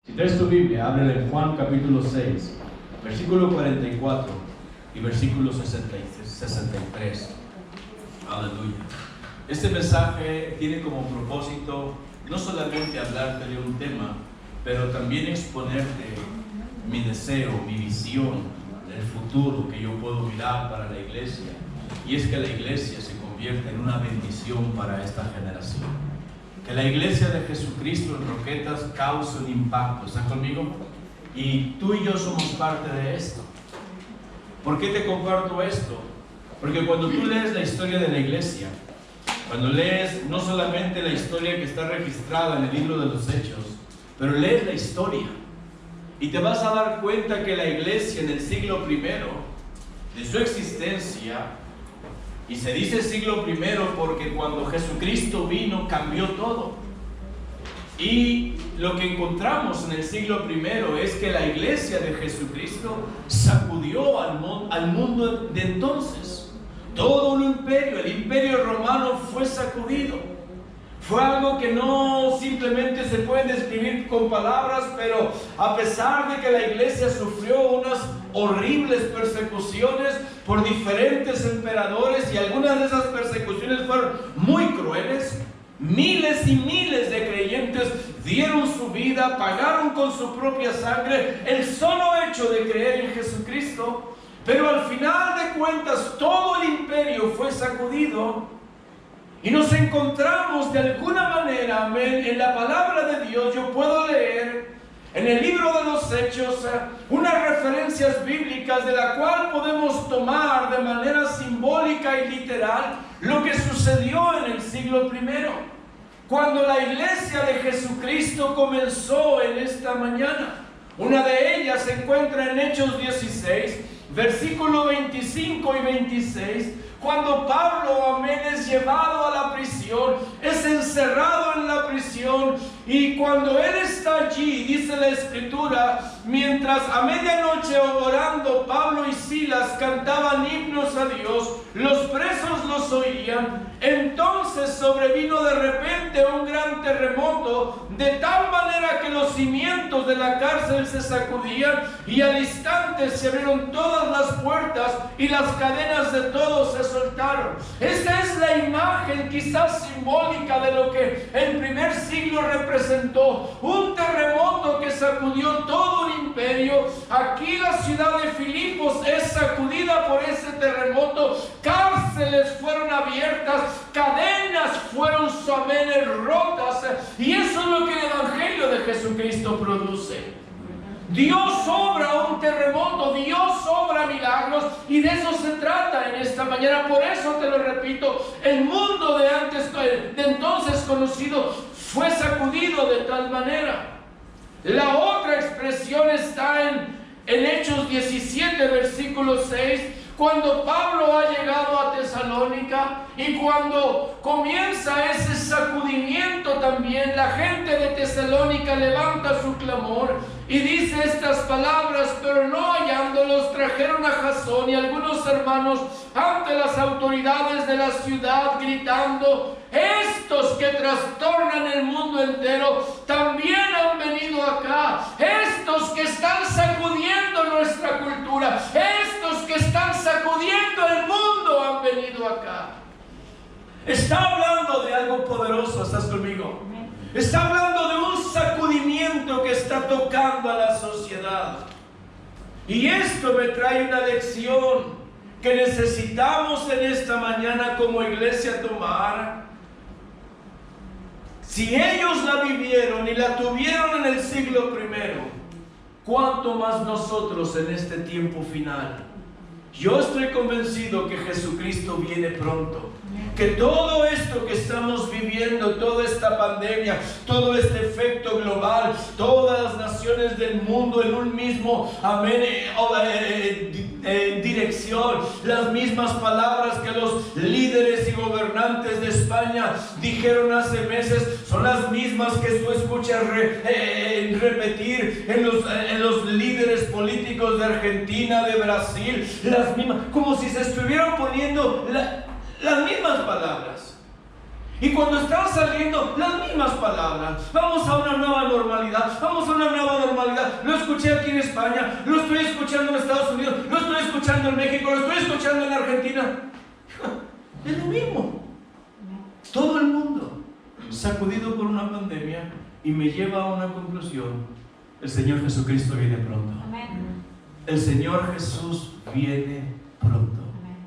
Si traes tu Biblia, ábrela en Juan capítulo 6, versículo 44 y versículo 63. Aleluya. Este mensaje tiene como propósito no solamente hablarte de un tema, pero también exponerte mi deseo, mi visión del futuro que yo puedo mirar para la iglesia. Y es que la iglesia se convierta en una bendición para esta generación. Que la iglesia de Jesucristo en Roquetas cause un impacto. ¿Están conmigo? Y tú y yo somos parte de esto. ¿Por qué te comparto esto? Porque cuando tú lees la historia de la iglesia, cuando lees no solamente la historia que está registrada en el libro de los Hechos, pero lees la historia y te vas a dar cuenta que la iglesia en el siglo I de su existencia, y se dice siglo I porque cuando Jesucristo vino cambió todo, y lo que encontramos en el siglo I es que la iglesia de Jesucristo sacudió al mundo de entonces. Todo un imperio, el imperio romano fue sacudido. Fue algo que no simplemente se puede describir con palabras, pero a pesar de que la iglesia sufrió unas horribles persecuciones por diferentes emperadores, y algunas de esas persecuciones fueron muy crueles, miles y miles de creyentes dieron su vida, pagaron con su propia sangre el solo hecho de creer en Jesucristo. Pero al final de cuentas todo el imperio fue sacudido y nos encontramos de alguna manera, amén, en la palabra de Dios. Yo puedo leer en el libro de los Hechos unas referencias bíblicas de la cual podemos tomar de manera simbólica y literal lo que sucedió en el siglo I, cuando la iglesia de Jesucristo comenzó en esta mañana. Una de ellas se encuentra en Hechos 16, versículo 25 y 26, cuando Pablo, amén, es llevado a la prisión, es encerrado en la prisión, y cuando él está allí, dice la escritura, mientras a medianoche orando Pablo y Silas cantaban himnos a Dios, los presos los oían. Entonces sobrevino de repente un gran terremoto, de tal manera que los cimientos de la cárcel se sacudían, y al instante se abrieron todas las puertas y las cadenas de todos se soltaron. Esta es la imagen quizás simbólica de lo que el primer siglo representó. Un terremoto que sacudió todo el imperio. Aquí la ciudad de Filipos es sacudida por ese terremoto. Cárceles fueron abiertas, cadenas fueron rotas, y eso es lo que el evangelio de Jesucristo produce. Dios obra un terremoto, Dios obra milagros, y de eso se trata en esta mañana. Por eso te lo repito, el mundo de entonces conocido fue sacudido de tal manera. La otra expresión está en Hechos 17, versículo 6, cuando Pablo ha llegado a Tesalónica, y cuando comienza ese sacudimiento también, la gente de Tesalónica levanta su clamor y dice estas palabras: pero no hallándolos, trajeron a Jasón y algunos hermanos ante las autoridades de la ciudad, gritando: estos que trastornan el mundo entero también han venido acá. Estos que están sacudiendo nuestra cultura, estos que están sacudiendo el mundo han venido acá. Está hablando de algo poderoso. ¿Estás conmigo? Está hablando de un sacudimiento que está tocando a la sociedad. Y esto me trae una lección que necesitamos en esta mañana como iglesia tomar. Si ellos la vivieron y la tuvieron en el siglo I, ¿cuánto más nosotros en este tiempo final? Yo estoy convencido que Jesucristo viene pronto. Que todo esto que estamos viviendo, toda esta pandemia, todo este efecto global, todas las naciones del mundo en un mismo, amén, dirección, las mismas palabras que los líderes y gobernantes de España dijeron hace meses, son las mismas que tú escuchas repetir en los líderes políticos de Argentina, de Brasil, las mismas, como si se estuvieran poniendo las mismas palabras. Y cuando están saliendo las mismas palabras, vamos a una nueva normalidad, vamos a una nueva normalidad. Lo escuché aquí en España, lo estoy escuchando en Estados Unidos, lo estoy escuchando en México, lo estoy escuchando en Argentina. Es lo mismo. Todo el mundo sacudido por una pandemia, y me lleva a una conclusión: el Señor Jesucristo viene pronto. Amén. El Señor Jesús viene pronto. Amén.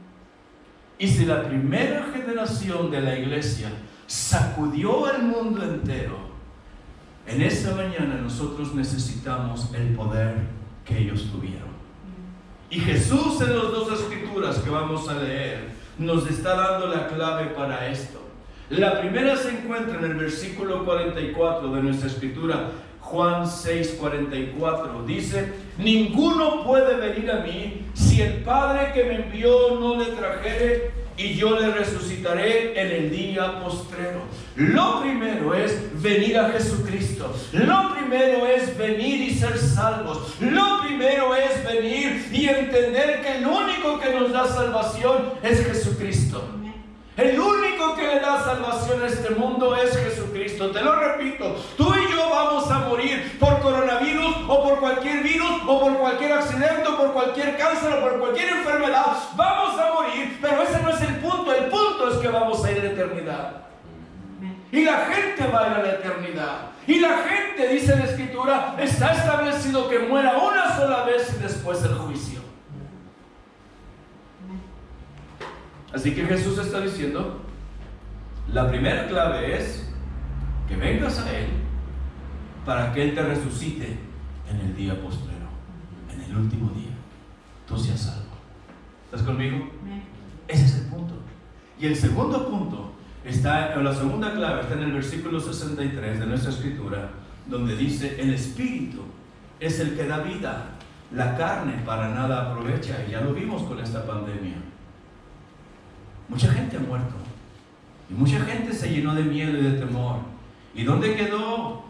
Y si la primera generación de la iglesia sacudió al mundo entero, en esta mañana nosotros necesitamos el poder que ellos tuvieron. Y Jesús, en las dos escrituras que vamos a leer, nos está dando la clave para esto. La primera se encuentra en el versículo 44 de nuestra escritura, Juan 6:44. Dice: ninguno puede venir a mí si el Padre que me envió no le trajere, y yo le resucitaré en el día postrero. Lo primero es venir a Jesucristo. Lo primero es venir y ser salvos. Lo primero es venir y entender que el único que nos da salvación es Jesucristo. El único que le da salvación a este mundo es Jesucristo. Te lo repito, tú y yo vamos a morir por coronavirus o por cualquier virus o por cualquier accidente o por cualquier cáncer o por cualquier enfermedad. Vamos a morir, pero ese no es el punto. El punto es que vamos a ir a la eternidad. Y la gente va a ir a la eternidad. Y la gente, dice la Escritura, está establecido que muera una sola vez y después el juicio. Así que Jesús está diciendo, la primera clave es que vengas a Él para que Él te resucite en el día postrero, en el último día. Tú seas salvo. ¿Estás conmigo? Ese es el punto. Y el segundo punto está, o la segunda clave está en el versículo 63 de nuestra escritura, donde dice: el Espíritu es el que da vida, la carne para nada aprovecha. Y ya lo vimos con esta pandemia. Mucha gente ha muerto y mucha gente se llenó de miedo y de temor. ¿Y dónde quedó?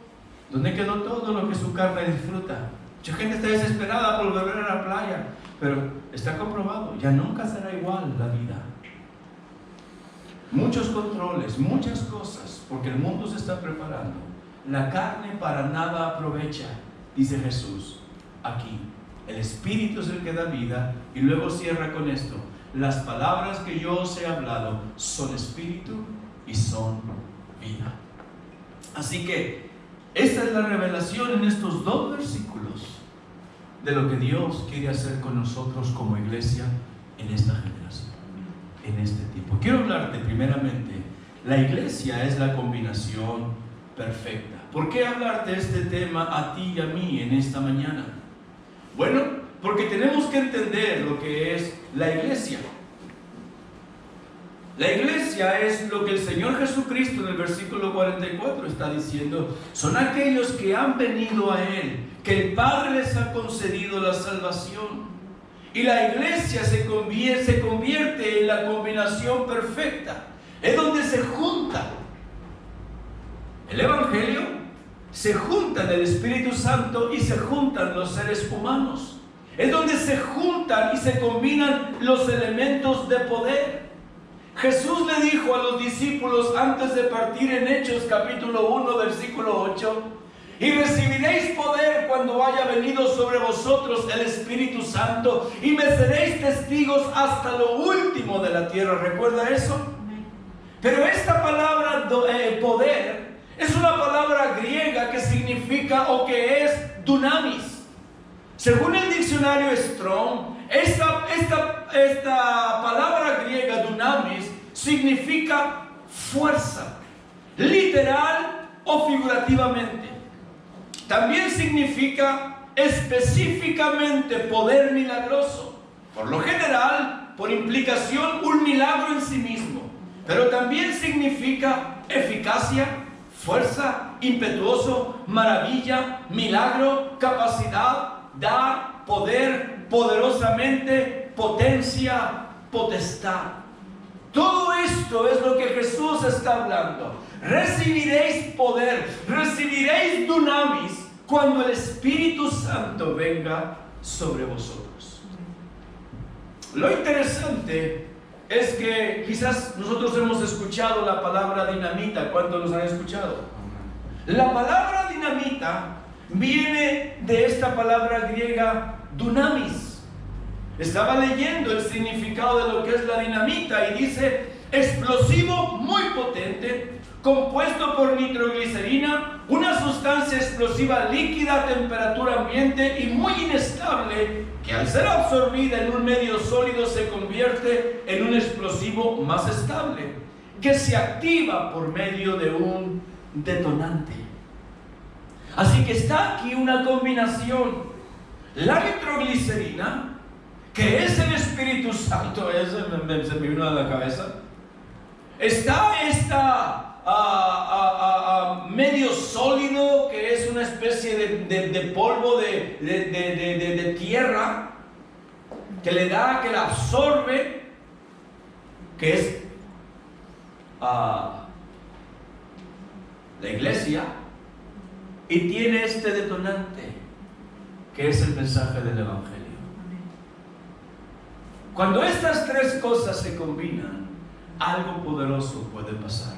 ¿Dónde quedó todo lo que su carne disfruta? Mucha gente está desesperada por volver a la playa, pero está comprobado, ya nunca será igual la vida. Muchos controles, muchas cosas, porque el mundo se está preparando. La carne para nada aprovecha, dice Jesús aquí. El Espíritu es el que da vida. Y luego cierra con esto: las palabras que yo os he hablado son espíritu y son vida. Así que esta es la revelación en estos dos versículos de lo que Dios quiere hacer con nosotros como iglesia en esta generación, en este tiempo. Quiero hablarte primeramente, la iglesia es la combinación perfecta. ¿Por qué hablarte de este tema a ti y a mí en esta mañana? Bueno, porque tenemos que entender lo que es la iglesia. La iglesia es lo que el Señor Jesucristo en el versículo 44 está diciendo. Son aquellos que han venido a Él, que el Padre les ha concedido la salvación. Y la iglesia se convierte en la combinación perfecta. Es donde se junta el Evangelio, se juntan el Espíritu Santo y se juntan los seres humanos. Es donde se juntan y se combinan los elementos de poder. Jesús le dijo a los discípulos antes de partir en Hechos capítulo 1 versículo 8: y recibiréis poder cuando haya venido sobre vosotros el Espíritu Santo, y me seréis testigos hasta lo último de la tierra. ¿Recuerda eso? Pero esta palabra poder es una palabra griega que significa o que es dunamis. Según el diccionario Strong, esta palabra griega dunamis significa fuerza, literal o figurativamente. También significa específicamente poder milagroso. Por lo general, por implicación, un milagro en sí mismo. Pero también significa eficacia, fuerza, impetuoso, maravilla, milagro, capacidad, dar, poder, poderosamente, potencia, potestad. Todo esto es lo que Jesús está hablando. Recibiréis poder, recibiréis dunamis cuando el Espíritu Santo venga sobre vosotros. Lo interesante es que quizás nosotros hemos escuchado la palabra dinamita. ¿Cuántos los han escuchado? La palabra dinamita viene de esta palabra griega dunamis. Estaba leyendo el significado de lo que es la dinamita y dice: explosivo muy potente, compuesto por nitroglicerina, una sustancia explosiva líquida a temperatura ambiente y muy inestable, que al ser absorbida en un medio sólido se convierte en un explosivo más estable, que se activa por medio de un detonante. Así que está aquí una combinación: la nitroglicerina, que es el Espíritu Santo, se me vino a la cabeza. Está esta medio sólido, que es una especie de polvo de tierra, que le da, que la absorbe, que es la iglesia, y tiene este detonante, que es el mensaje del Evangelio. Cuando estas tres cosas se combinan, algo poderoso puede pasar.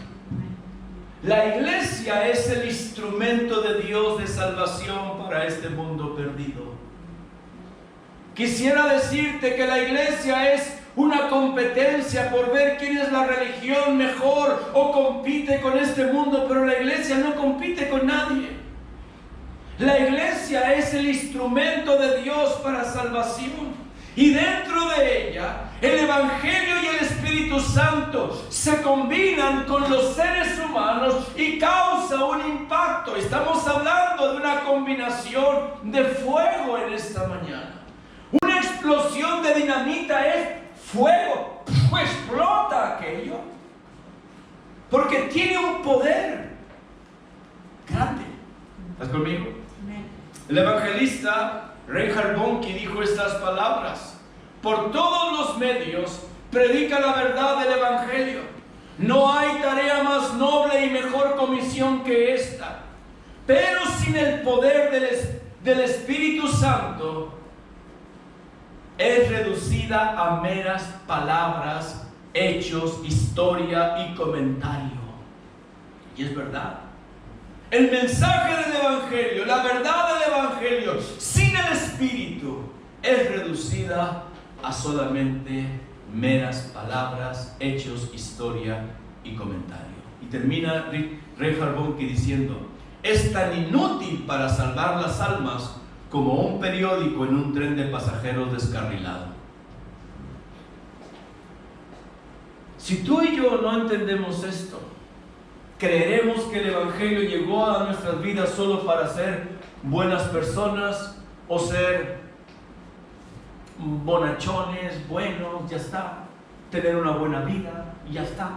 La iglesia es el instrumento de Dios de salvación para este mundo perdido. Quisiera decirte que la iglesia es una competencia por ver quién es la religión mejor o compite con este mundo, pero la iglesia no compite con nadie. La iglesia es el instrumento de Dios para salvación. Y dentro de ella, el Evangelio y el Espíritu Santo se combinan con los seres humanos y causa un impacto. Estamos hablando de una combinación de fuego en esta mañana. Una explosión de dinamita es fuego. Explota aquello, porque tiene un poder grande. ¿Estás conmigo? El evangelista Reinhard Bonnke dijo estas palabras: por todos los medios predica la verdad del Evangelio. No hay tarea más noble y mejor comisión que esta. Pero sin el poder del Espíritu Santo es reducida a meras palabras, hechos, historia y comentario. Y es verdad. El mensaje del Evangelio, la verdad del Evangelio, sin el Espíritu, es reducida a solamente meras palabras, hechos, historia y comentario. Y termina Reinhard Bonnke diciendo: es tan inútil para salvar las almas como un periódico en un tren de pasajeros descarrilado. Si tú y yo no entendemos esto, creeremos que el Evangelio llegó a nuestras vidas solo para ser buenas personas o ser bonachones, buenos, ya está. Tener una buena vida y ya está.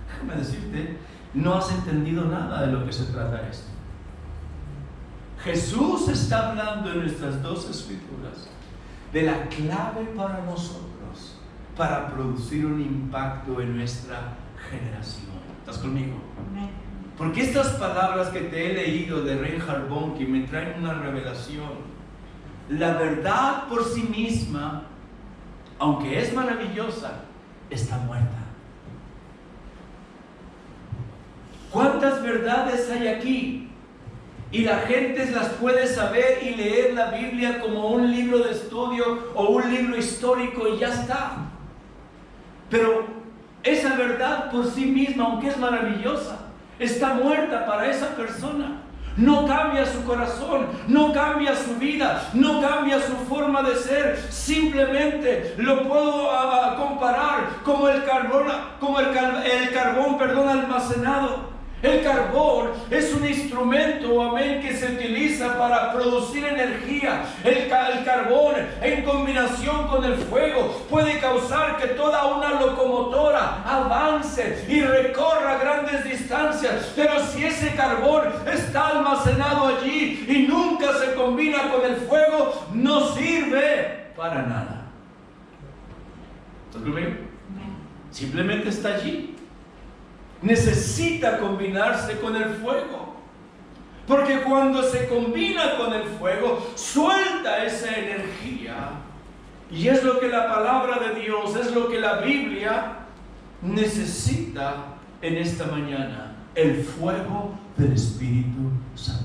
Déjame decirte, no has entendido nada de lo que se trata esto. Jesús está hablando en nuestras dos escrituras de la clave para nosotros para producir un impacto en nuestra generación. ¿Estás conmigo? Porque estas palabras que te he leído de Reinhard Bonnke me traen una revelación. La verdad por sí misma, aunque es maravillosa, está muerta. ¿Cuántas verdades hay aquí? Y la gente las puede saber y leer la Biblia como un libro de estudio o un libro histórico y ya está. Pero esa verdad por sí misma, aunque es maravillosa, está muerta para esa persona. No cambia su corazón, no cambia su vida, no cambia su forma de ser. Simplemente lo puedo comparar como el carbón, almacenado. El carbón es un instrumento, amén, que se utiliza para producir energía. El carbón, en combinación con el fuego, puede causar que toda una locomotora avance y recorra grandes distancias. Pero si ese carbón está almacenado allí y nunca se combina con el fuego, no sirve para nada. ¿Estás conmigo? Simplemente está allí. Necesita combinarse con el fuego, porque cuando se combina con el fuego, suelta esa energía Y es lo que la palabra de Dios, es lo que la Biblia necesita en esta mañana: el fuego del Espíritu Santo.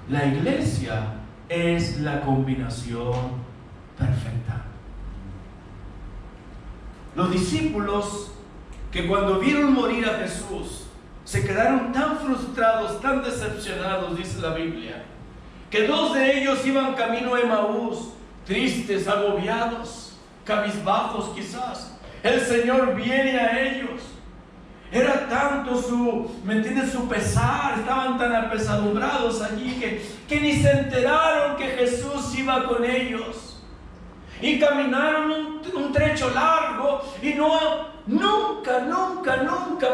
La iglesia es la combinación perfecta. Los discípulos, que cuando vieron morir a Jesús, se quedaron tan frustrados, tan decepcionados, dice la Biblia, que 2 de ellos iban camino a Emaús, tristes, agobiados, cabizbajos quizás. El Señor viene a ellos. Era tanto su pesar, estaban tan apesadumbrados allí que ni se enteraron que Jesús iba con ellos. Y caminaron un trecho largo y nunca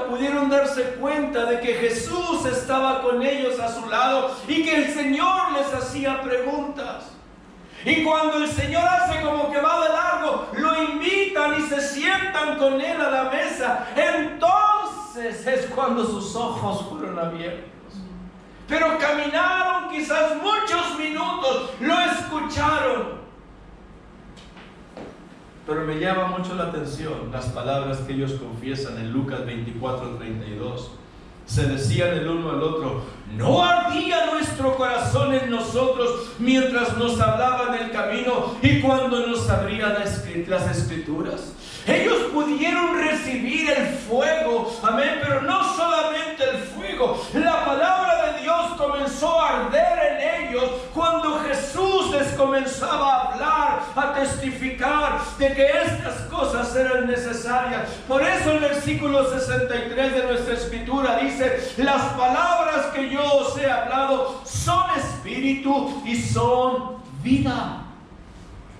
pudieron darse cuenta de que Jesús estaba con ellos a su lado y que el Señor les hacía preguntas. Y cuando el Señor hace como que va de largo, lo invitan y se sientan con Él a la mesa. Entonces es cuando sus ojos fueron abiertos. Pero caminaron quizás muchos minutos, lo escucharon. Pero me llama mucho la atención las palabras que ellos confiesan en Lucas 24:32. Se decían el uno al otro: ¿no ardía nuestro corazón en nosotros mientras nos hablaba en el camino y cuando nos abría las Escrituras? Ellos pudieron recibir el fuego, amén, pero no solamente el fuego. La palabra de Dios comenzó a arder en ellos cuando Jesús les comenzaba a hablar, a testificar de que estas cosas eran necesarias. Por eso el versículo 63 de nuestra escritura dice: las palabras que yo os he hablado son espíritu y son vida.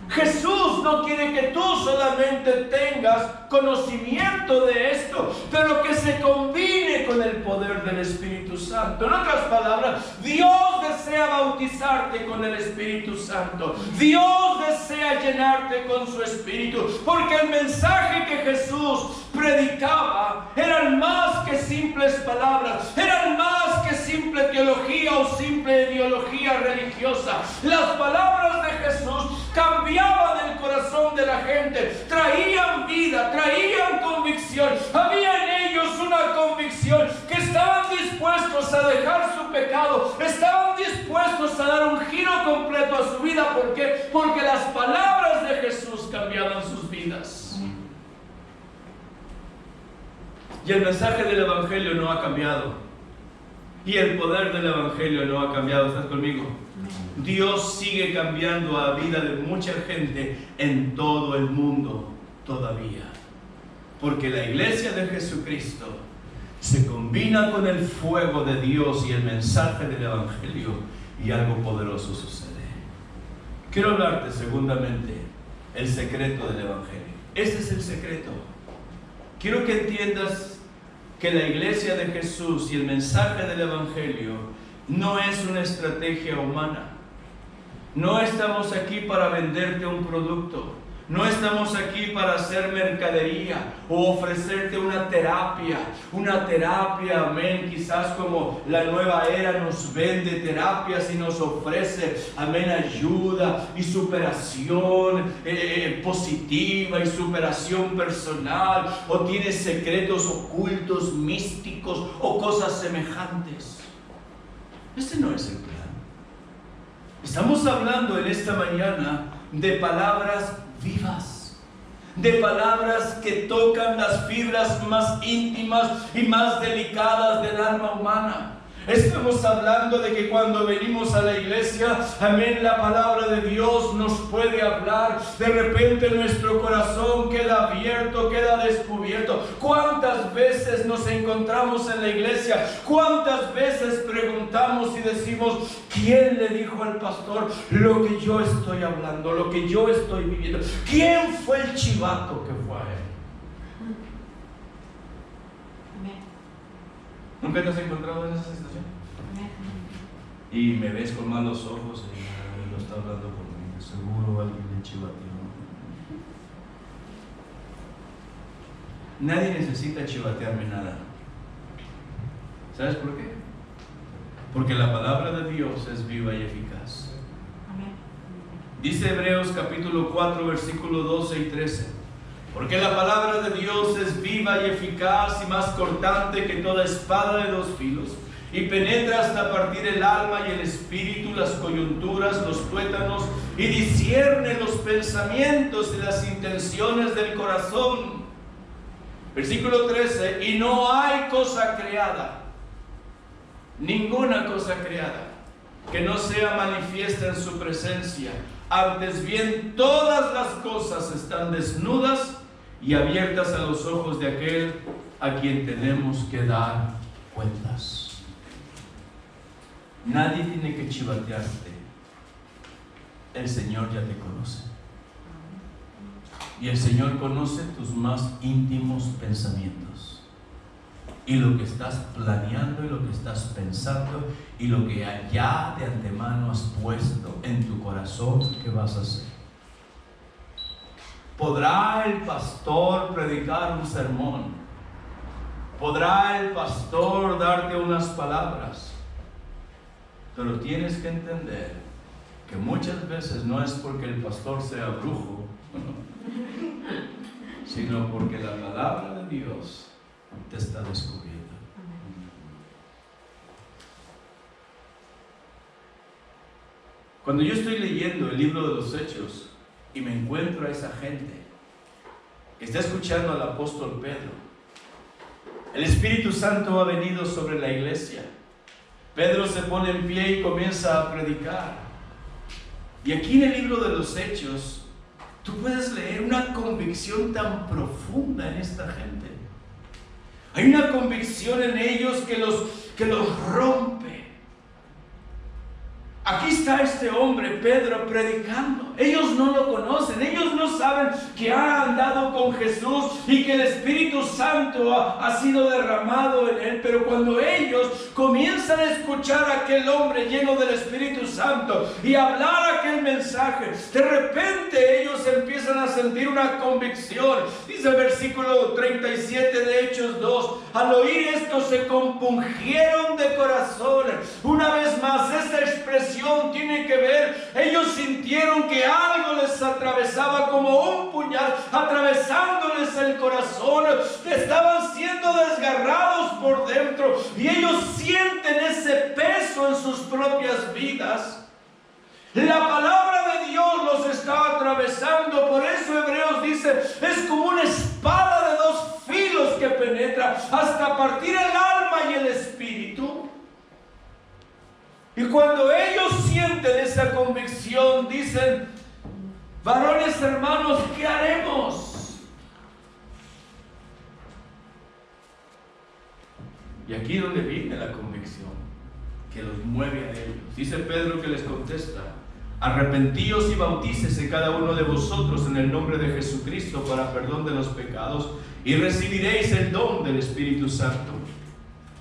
Jesús no quiere que tú solamente tengas conocimiento de esto, pero que se combine con el poder del Espíritu Santo. En otras palabras, Dios desea bautizarte con el Espíritu Santo. Dios desea llenarte con su Espíritu, porque el mensaje que Jesús predicaba eran más que simples palabras, eran más que simple teología o simple ideología religiosa. Las palabras de Jesús cambiaban el corazón de la gente, traían vida, traían convicción. Había en ellos una convicción que estaban dispuestos a dejar su pecado, estaban dispuestos a dar un giro completo a su vida. ¿Por qué? Porque las palabras de Jesús cambiaban sus vidas. Y el mensaje del Evangelio no ha cambiado. Y el poder del Evangelio no ha cambiado. ¿Estás conmigo? Dios sigue cambiando la vida de mucha gente en todo el mundo todavía. Porque la iglesia de Jesucristo se combina con el fuego de Dios y el mensaje del Evangelio, y algo poderoso sucede. Quiero hablarte segundamente el secreto del Evangelio. Este es el secreto. Quiero que entiendas que la iglesia de Jesús y el mensaje del Evangelio no es una estrategia humana. No estamos aquí para venderte un producto. No estamos aquí para hacer mercadería o ofrecerte una terapia, amén, quizás como la nueva era nos vende terapias y nos ofrece, amén, ayuda y superación positiva y superación personal, o tienes secretos ocultos, místicos o cosas semejantes. Este no es el plan. Estamos hablando en esta mañana de palabras vivas, de palabras que tocan las fibras más íntimas y más delicadas del alma humana. Estamos hablando de que cuando venimos a la iglesia, amén, la palabra de Dios nos puede hablar. De repente nuestro corazón queda abierto, queda descubierto. ¿Cuántas veces nos encontramos en la iglesia? ¿Cuántas veces preguntamos y decimos: ¿quién le dijo al pastor lo que yo estoy hablando, lo que yo estoy viviendo? ¿Quién fue el chivato que fue a él? ¿Nunca te has encontrado en esa situación? Y me ves con malos ojos y lo está hablando por mí. Seguro alguien le chivateó. Nadie necesita chivatearme nada. ¿Sabes por qué? Porque la palabra de Dios es viva y eficaz. Dice Hebreos capítulo 4, versículo 12 y 13. Porque la palabra de Dios es viva y eficaz y más cortante que toda espada de dos filos, y penetra hasta partir el alma y el espíritu, las coyunturas, los tuétanos, y discierne los pensamientos y las intenciones del corazón. Versículo 13. Y no hay cosa creada, ninguna cosa creada, que no sea manifiesta en su presencia. Antes bien, todas las cosas están desnudas y abiertas a los ojos de aquel a quien tenemos que dar cuentas. Nadie tiene que chivatearte. El Señor ya te conoce. Y el Señor conoce tus más íntimos pensamientos. Y lo que estás planeando y lo que estás pensando y lo que ya de antemano has puesto en tu corazón que vas a hacer. ¿Podrá el pastor predicar un sermón? ¿Podrá el pastor darte unas palabras? Pero tienes que entender que muchas veces no es porque el pastor sea brujo, sino porque la palabra de Dios te está descubriendo. Cuando yo estoy leyendo el libro de los Hechos y me encuentro a esa gente que está escuchando al apóstol Pedro, el Espíritu Santo ha venido sobre la iglesia. Pedro se pone en pie y comienza a predicar. Y aquí en el libro de los Hechos, tú puedes leer una convicción tan profunda en esta gente. Hay una convicción en ellos que los rompe. Aquí está este hombre, Pedro, predicando. Ellos no lo conocen, ellos no saben que ha andado con Jesús y que el Espíritu Santo ha sido derramado en él. Pero cuando ellos comienzan a escuchar a aquel hombre lleno del Espíritu Santo y hablar aquel mensaje, de repente ellos empiezan a sentir una convicción. Dice el versículo 37 de Hechos 2: al oír esto se compungieron de corazón. Una vez más, esta expresión tiene que ver, ellos sintieron que algo les atravesaba como un puñal, atravesándoles el corazón. Estaban siendo desgarrados por dentro y ellos sienten ese peso en sus propias vidas. La palabra de Dios los está atravesando. Por eso Hebreos dice, es como una espada de dos filos que penetra hasta partir el alma y el espíritu. Y cuando ellos sienten esa convicción, dicen: varones hermanos, ¿qué haremos? Y aquí es donde viene la convicción que los mueve a ellos. Dice Pedro que les contesta: arrepentíos y bautícese cada uno de vosotros en el nombre de Jesucristo para perdón de los pecados, y recibiréis el don del Espíritu Santo.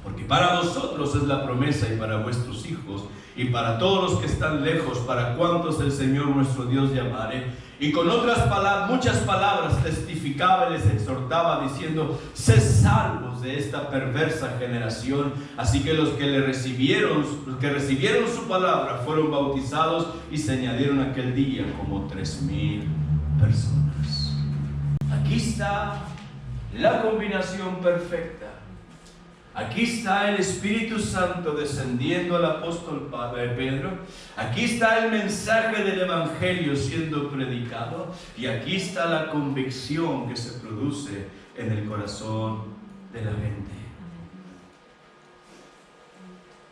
Porque para vosotros es la promesa, y para vuestros hijos, y para todos los que están lejos, para cuantos el Señor nuestro Dios llamare. Y con otras palabras, muchas palabras testificaba y les exhortaba, diciendo: sed salvos de esta perversa generación. Así que los que recibieron su palabra fueron bautizados, y se añadieron aquel día como 3,000 personas. Aquí está la combinación perfecta. Aquí está el Espíritu Santo descendiendo al apóstol Pedro. Aquí está el mensaje del Evangelio siendo predicado. Y aquí está la convicción que se produce en el corazón de la gente.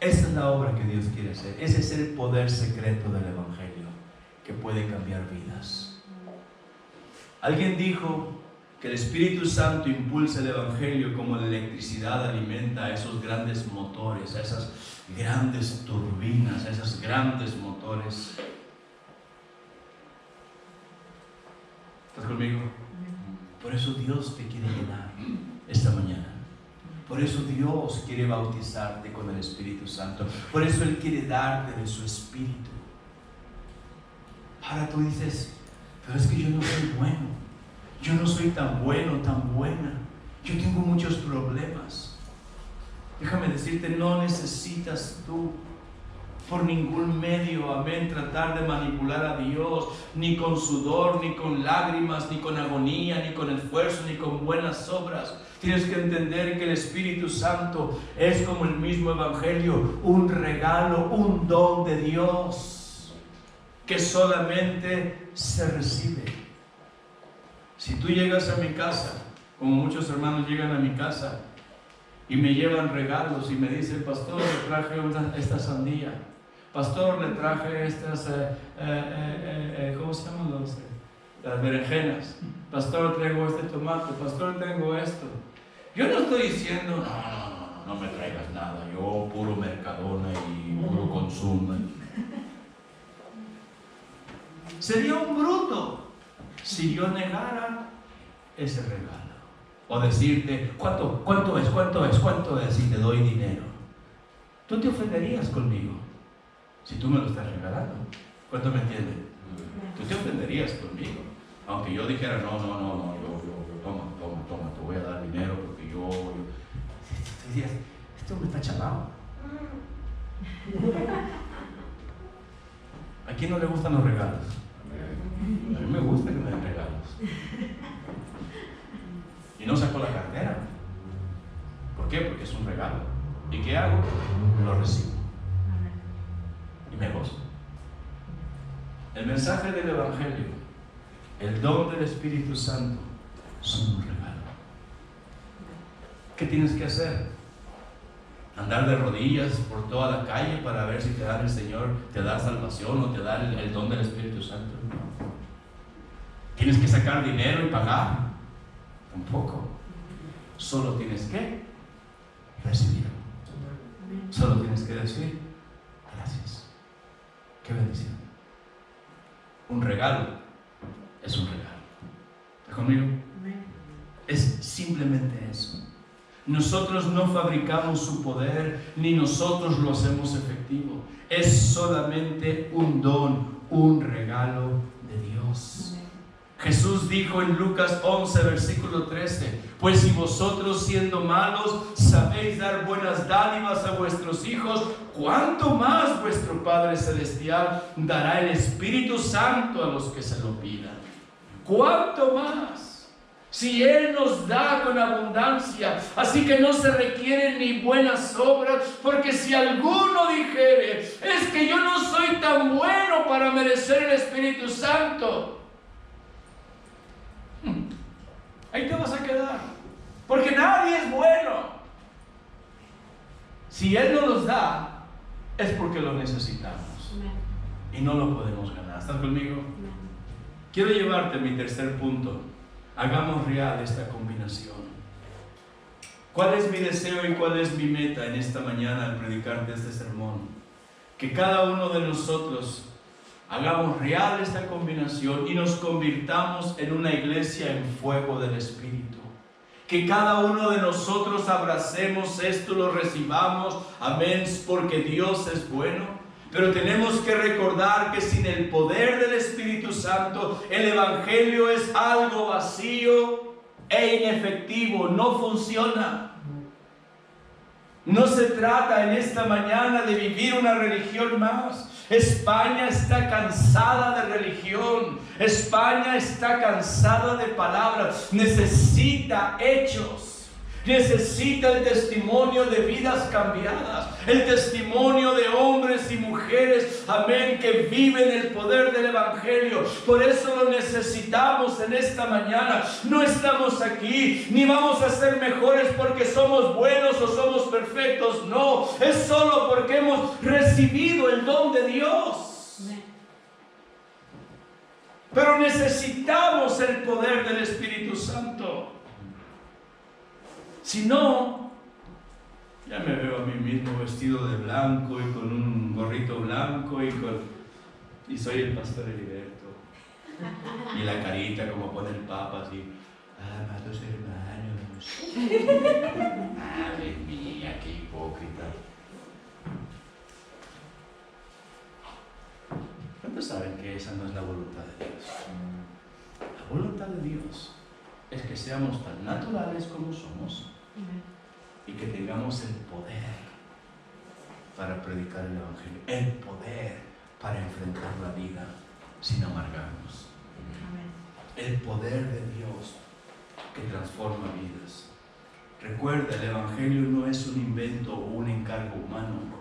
Esa es la obra que Dios quiere hacer. Ese es el poder secreto del Evangelio que puede cambiar vidas. Alguien dijo que el Espíritu Santo impulsa el Evangelio como la electricidad alimenta a esos grandes motores, a esas grandes turbinas, a esos grandes motores. ¿Estás conmigo? Por eso Dios te quiere llenar esta mañana. Por eso Dios quiere bautizarte con el Espíritu Santo. Por eso Él quiere darte de su Espíritu. Ahora tú dices: pero es que yo no soy bueno. Yo no soy tan bueno, tan buena. Yo tengo muchos problemas. Déjame decirte, no necesitas tú por ningún medio, amén, tratar de manipular a Dios, ni con sudor, ni con lágrimas, ni con agonía, ni con esfuerzo, ni con buenas obras. Tienes que entender que el Espíritu Santo es como el mismo Evangelio, un regalo, un don de Dios, que solamente se recibe. Si tú llegas a mi casa, como muchos hermanos llegan a mi casa, y me llevan regalos y me dicen, pastor, le traje esta sandía, pastor, le traje estas, ¿cómo se llaman las berenjenas? Pastor, traigo este tomate, pastor, tengo esto. Yo no estoy diciendo, no me traigas nada, yo puro Mercadona y puro consumo. Sería un bruto si yo negara ese regalo. O decirte, ¿cuánto es? Y te doy dinero. Tú te ofenderías conmigo si tú me lo estás regalando. ¿Cuánto me entiendes? Tú te ofenderías conmigo. Aunque yo dijera, no, yo toma, te voy a dar dinero porque yo... Tú dirías, este hombre está chalado. ¿A quién no le gustan los regalos? A mí me gusta que me den regalos. Y no saco la cartera. ¿Por qué? Porque es un regalo. ¿Y qué hago? Lo recibo. Y me gozo. El mensaje del Evangelio, el don del Espíritu Santo, son un regalo. ¿Qué tienes que hacer? ¿Andar de rodillas por toda la calle para ver si te da el Señor, te da salvación o te da el don del Espíritu Santo? No. ¿Tienes que sacar dinero y pagar? Tampoco. Solo tienes que recibir. Solo tienes que decir gracias. Qué bendición. Un regalo es un regalo. ¿Está conmigo? Es simplemente eso. Nosotros no fabricamos su poder, ni nosotros lo hacemos efectivo. Es solamente un don, un regalo de Dios. Jesús dijo en Lucas 11, versículo 13, pues si vosotros siendo malos sabéis dar buenas dádivas a vuestros hijos, ¿cuánto más vuestro Padre Celestial dará el Espíritu Santo a los que se lo pidan? ¿Cuánto más? Si Él nos da con abundancia, así que no se requieren ni buenas obras, porque si alguno dijere, es que yo no soy tan bueno para merecer el Espíritu Santo, ahí te vas a quedar, porque nadie es bueno. Si Él no los da, es porque lo necesitamos y no lo podemos ganar. ¿Estás conmigo? Quiero llevarte a mi tercer punto. Hagamos real esta combinación. ¿Cuál es mi deseo y cuál es mi meta en esta mañana al predicarte este sermón? Que cada uno de nosotros hagamos real esta combinación y nos convirtamos en una iglesia en fuego del Espíritu. Que cada uno de nosotros abracemos esto, lo recibamos, amén, porque Dios es bueno. Pero tenemos que recordar que sin el poder del Espíritu Santo, el Evangelio es algo vacío e inefectivo, no funciona. No se trata en esta mañana de vivir una religión más. España está cansada de religión. España está cansada de palabras. Necesita hechos. Necesita el testimonio de vidas cambiadas. El testimonio de hombres y mujeres, amén, que viven el poder del Evangelio. Por eso lo necesitamos en esta mañana. No estamos aquí, ni vamos a ser mejores porque somos buenos o somos perfectos. No, es solo porque hemos recibido el don de Dios. Pero necesitamos el poder del Espíritu Santo. Si no, ya me veo a mí mismo vestido de blanco y con un gorrito blanco y soy el pastor Heriberto. Y la carita como pone el Papa así, amados hermanos. Madre mía, qué hipócrita. ¿Cuántos saben que esa no es la voluntad de Dios? La voluntad de Dios es que seamos tan naturales como somos y que tengamos el poder para predicar el Evangelio, el poder para enfrentar la vida sin amargarnos. El poder de Dios que transforma vidas. Recuerda, el Evangelio no es un invento o un encargo humano.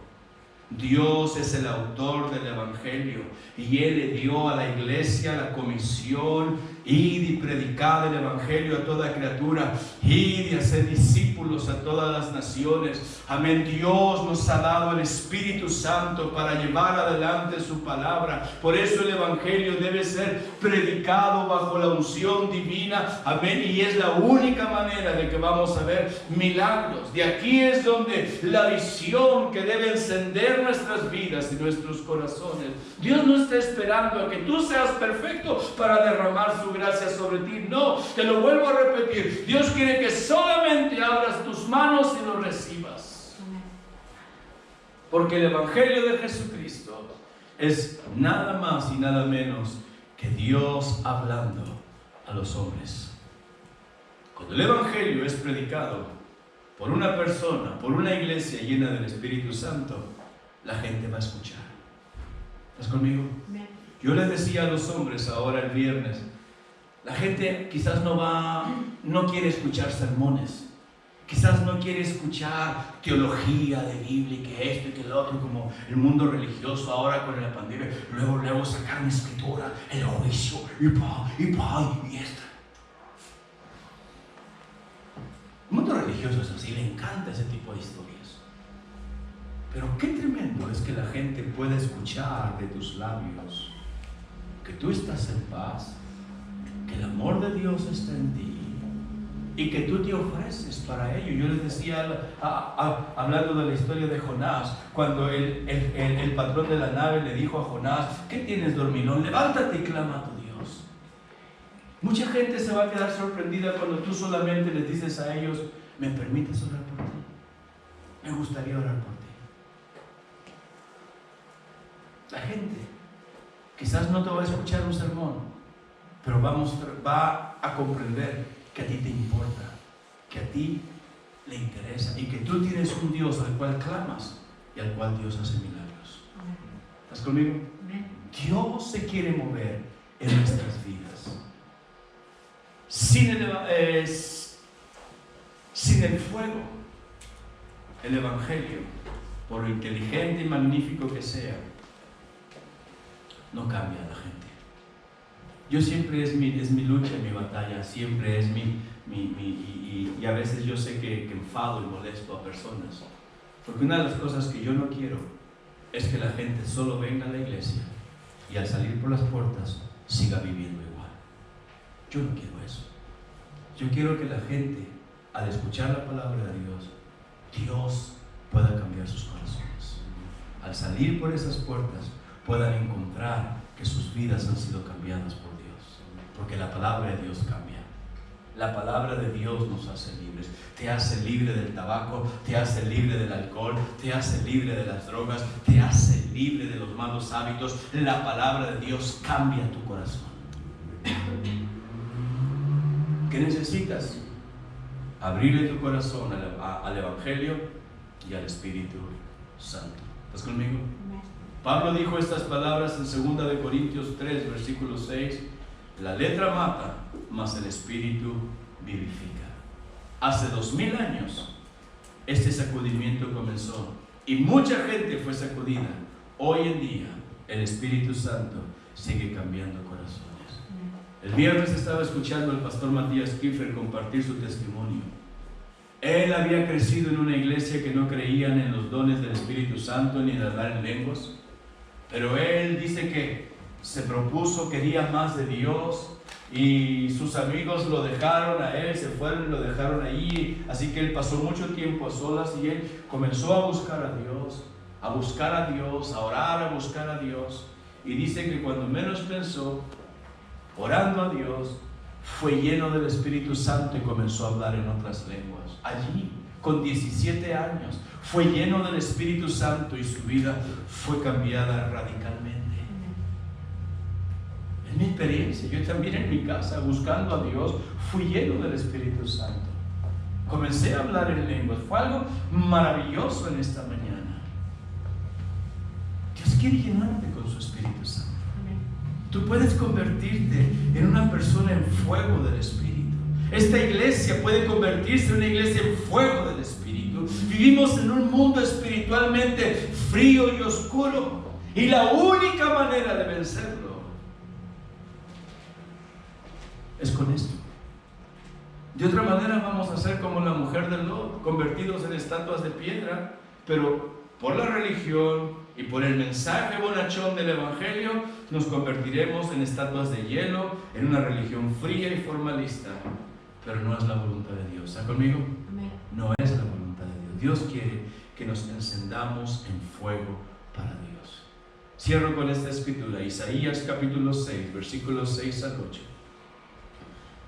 Dios es el autor del Evangelio y Él le dio a la iglesia la comisión: id y predicad el Evangelio a toda criatura, id y hacer discípulos a todas las naciones. Amén. Dios nos ha dado el Espíritu Santo para llevar adelante su palabra. Por eso el Evangelio debe ser predicado bajo la unción divina. Amén. Y es la única manera de que vamos a ver milagros. De aquí es donde la visión que debe encender nuestras vidas y nuestros corazones. Dios no está esperando a que tú seas perfecto para derramar su gracia sobre ti. No, te lo vuelvo a repetir. Dios quiere que solamente abras tus manos y lo recibas. Porque el Evangelio de Jesucristo es nada más y nada menos que Dios hablando a los hombres. Cuando el Evangelio es predicado por una persona, por una iglesia llena del Espíritu Santo, la gente va a escuchar. ¿Estás conmigo? Yo les decía a los hombres ahora el viernes, la gente quizás no quiere escuchar sermones, quizás no quiere escuchar teología de Biblia, que esto y que lo otro, como el mundo religioso ahora con la pandemia, luego sacar una escritura, el juicio, y esto. El mundo religioso es así, le encanta ese tipo de historias. Pero qué tremendo es que la gente pueda escuchar de tus labios que tú estás en paz, que el amor de Dios está en ti y que tú te ofreces para ello. Yo les decía, hablando de la historia de Jonás, cuando el patrón de la nave le dijo a Jonás: ¿qué tienes, dormilón? Levántate y clama a tu Dios. Mucha gente se va a quedar sorprendida cuando tú solamente les dices a ellos: ¿me permites orar por ti? Me gustaría orar por ti. La gente quizás no te va a escuchar un sermón, pero va a comprender que a ti te importa, que a ti le interesa y que tú tienes un Dios al cual clamas y al cual Dios hace milagros. ¿Estás conmigo? Dios se quiere mover en nuestras vidas. Sin el fuego, el Evangelio, por lo inteligente y magnífico que sea, no cambia a la gente. Yo siempre es mi lucha y mi batalla, siempre es y a veces yo sé que enfado y molesto a personas, porque una de las cosas que yo no quiero es que la gente solo venga a la iglesia y al salir por las puertas siga viviendo igual. Yo no quiero eso. Yo quiero que la gente, al escuchar la palabra de Dios pueda cambiar sus corazones. Al salir por esas puertas puedan encontrar que sus vidas han sido cambiadas por Dios, porque la palabra de Dios cambia. La palabra de Dios nos hace libres. Te hace libre del tabaco, te hace libre del alcohol, te hace libre de las drogas, te hace libre de los malos hábitos. La palabra de Dios cambia tu corazón. ¿Qué necesitas? Abrirle tu corazón al Evangelio y al Espíritu Santo. ¿Estás conmigo? Pablo dijo estas palabras en 2 Corintios 3, versículo 6: la letra mata, mas el Espíritu vivifica. Hace 2000 años este sacudimiento comenzó y mucha gente fue sacudida. Hoy en día el Espíritu Santo sigue cambiando corazones. El viernes estaba escuchando al pastor Matías Kiefer compartir su testimonio. Él había crecido en una iglesia que no creían en los dones del Espíritu Santo ni en hablar en lenguas, pero él dice que se propuso, quería más de Dios, y sus amigos lo dejaron a él, se fueron y lo dejaron ahí, así que él pasó mucho tiempo a solas y él comenzó a buscar a Dios, a orar, a buscar a Dios, y dice que cuando menos pensó, orando a Dios, fue lleno del Espíritu Santo y comenzó a hablar en otras lenguas. Allí, con 17 años, fue lleno del Espíritu Santo y su vida fue cambiada radicalmente. Es mi experiencia. Yo también en mi casa, buscando a Dios, fui lleno del Espíritu Santo. Comencé a hablar en lenguas. Fue algo maravilloso en esta mañana. quiere llenarte con su Espíritu Santo. Tú puedes convertirte en una persona en fuego del Espíritu. Esta iglesia puede convertirse en una iglesia en fuego del Espíritu. Vivimos en un mundo espiritualmente frío y oscuro, y la única manera de vencerlo es con esto. De otra manera vamos a ser como la mujer de Lot, convertidos en estatuas de piedra, pero por la religión y por el mensaje bonachón del Evangelio nos convertiremos en estatuas de hielo, en una religión fría y formalista. Pero no es la voluntad de Dios. ¿Está conmigo? Amén. No es la voluntad de Dios. Dios quiere que nos encendamos en fuego para Dios. Cierro con esta escritura, Isaías capítulo 6, versículos 6 al 8.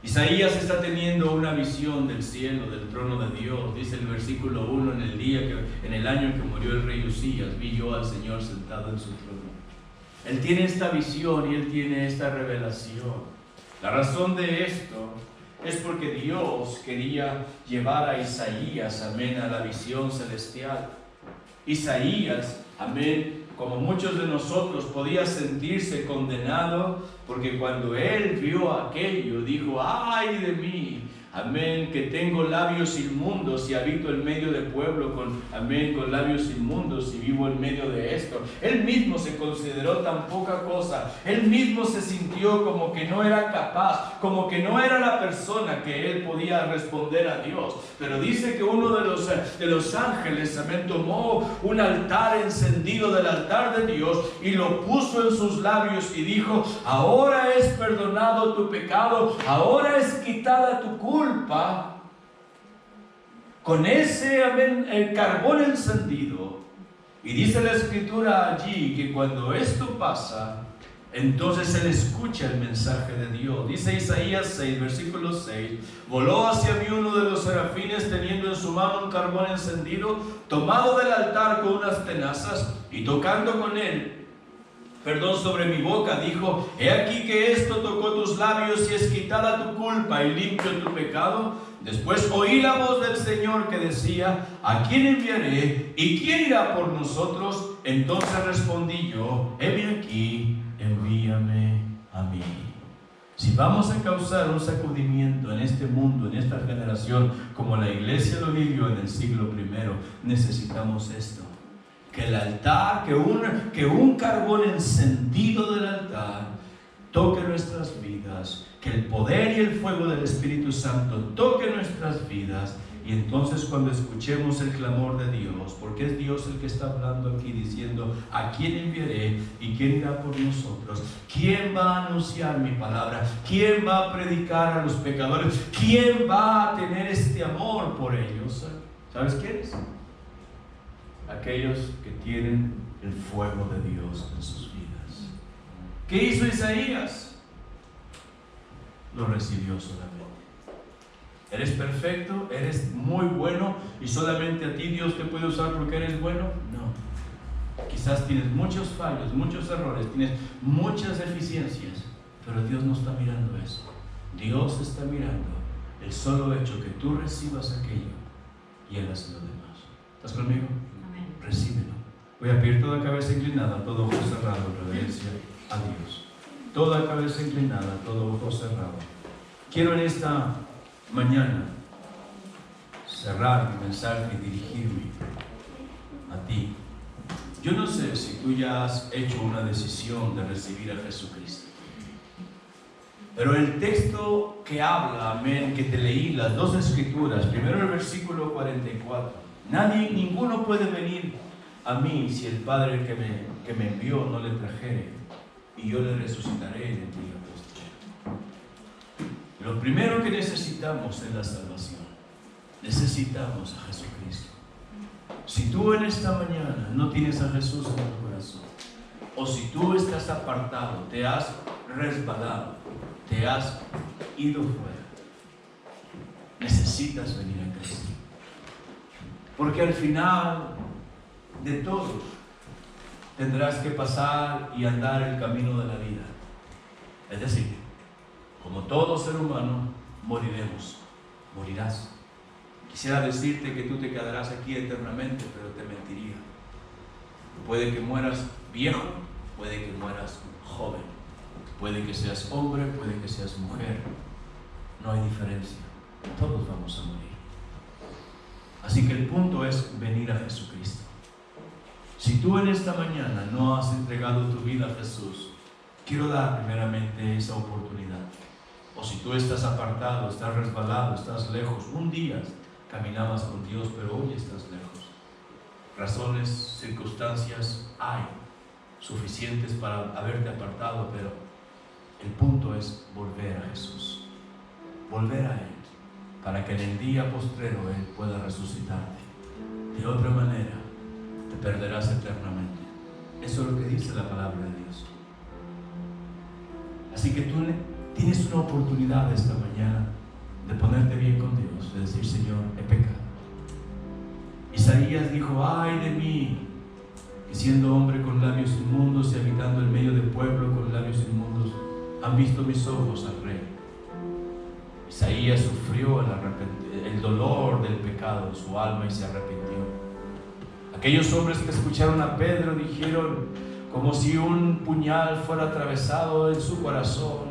Isaías está teniendo una visión del cielo, del trono de Dios. Dice el versículo 1, en el año que murió el rey Usías, vi yo al Señor sentado en su trono. Él tiene esta visión y él tiene esta revelación. La razón de esto es porque Dios quería llevar a Isaías, amén, a la visión celestial. Isaías, amén, como muchos de nosotros, podía sentirse condenado, porque cuando él vio aquello, dijo: ¡ay de mí! Amén, que tengo labios inmundos y habito en medio de pueblo con labios inmundos y vivo en medio de esto. Él mismo se consideró tan poca cosa. Él mismo se sintió como que no era capaz, como que no era la persona que él podía responder a Dios. Pero dice que uno de los ángeles, amén, tomó un altar encendido del altar de Dios y lo puso en sus labios y dijo: ahora es perdonado tu pecado, ahora es quitada tu culpa. Con ese, amén, el carbón encendido. Y dice la escritura allí que cuando esto pasa, entonces él escucha el mensaje de Dios. Dice Isaías 6, versículo 6: voló hacia mí uno de los serafines teniendo en su mano un carbón encendido, tomado del altar con unas tenazas, y tocando con él sobre mi boca, dijo: he aquí que esto tocó tus labios y es quitada tu culpa y limpio tu pecado. Después oí la voz del Señor que decía: ¿a quién enviaré? ¿Y quién irá por nosotros? Entonces respondí yo: heme aquí, envíame a mí. Si vamos a causar un sacudimiento en este mundo, en esta generación, como la iglesia lo vivió en el siglo I, necesitamos esto. Que el altar, que un carbón encendido del altar toque nuestras vidas, que el poder y el fuego del Espíritu Santo toque nuestras vidas. Y entonces cuando escuchemos el clamor de Dios, porque es Dios el que está hablando aquí diciendo: ¿a quién enviaré? ¿Y quién irá por nosotros? ¿Quién va a anunciar mi palabra? ¿Quién va a predicar a los pecadores? ¿Quién va a tener este amor por ellos? ¿Sabes quiénes? Aquellos que tienen el fuego de Dios en sus vidas. ¿Qué hizo Isaías? Lo recibió solamente. ¿Eres perfecto? ¿Eres muy bueno y solamente a ti Dios te puede usar porque eres bueno? No. Quizás tienes muchos fallos, muchos errores, tienes muchas deficiencias, pero Dios no está mirando eso. Dios está mirando el solo hecho que tú recibas aquello y Él hace lo demás. ¿Estás conmigo? Recíbelo. Voy a pedir toda cabeza inclinada, todo ojo cerrado, en reverencia a Dios. Toda cabeza inclinada, todo ojo cerrado. Quiero en esta mañana cerrar mi mensaje y dirigirme a ti. Yo no sé si tú ya has hecho una decisión de recibir a Jesucristo, pero el texto que habla, amén, que te leí, las dos escrituras, primero el versículo 44. Ninguno puede venir a mí si el Padre que me envió no le trajere, y yo le resucitaré en el día postrero. Lo primero que necesitamos es la salvación. Necesitamos a Jesucristo. Si tú en esta mañana no tienes a Jesús en tu corazón, o si tú estás apartado, te has resbalado, te has ido fuera, necesitas venir a Cristo. Porque al final de todo tendrás que pasar y andar el camino de la vida. Es decir, como todo ser humano, moriremos, morirás. Quisiera decirte que tú te quedarás aquí eternamente, pero te mentiría. Puede que mueras viejo, puede que mueras joven. Puede que seas hombre, puede que seas mujer. No hay diferencia. Todos vamos a morir. Así que el punto es venir a Jesucristo. Si tú en esta mañana no has entregado tu vida a Jesús, quiero dar primeramente esa oportunidad. O si tú estás apartado, estás resbalado, estás lejos, un día caminabas con Dios, pero hoy estás lejos. Razones, circunstancias hay suficientes para haberte apartado, pero el punto es volver a Jesús, volver a Él, para que en el día postrero Él pueda resucitarte. De otra manera, te perderás eternamente. Eso es lo que dice la palabra de Dios. Así que tú tienes una oportunidad esta mañana de ponerte bien con Dios, de decir: Señor, he pecado. Isaías dijo: ay de mí, que siendo hombre con labios inmundos y habitando en medio del pueblo con labios inmundos, han visto mis ojos al Rey. Isaías sufrió el dolor del pecado en su alma y se arrepintió. Aquellos hombres que escucharon a Pedro dijeron, como si un puñal fuera atravesado en su corazón: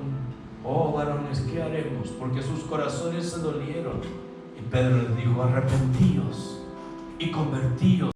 oh varones, ¿qué haremos? Porque sus corazones se dolieron. Y Pedro les dijo: arrepentíos y convertíos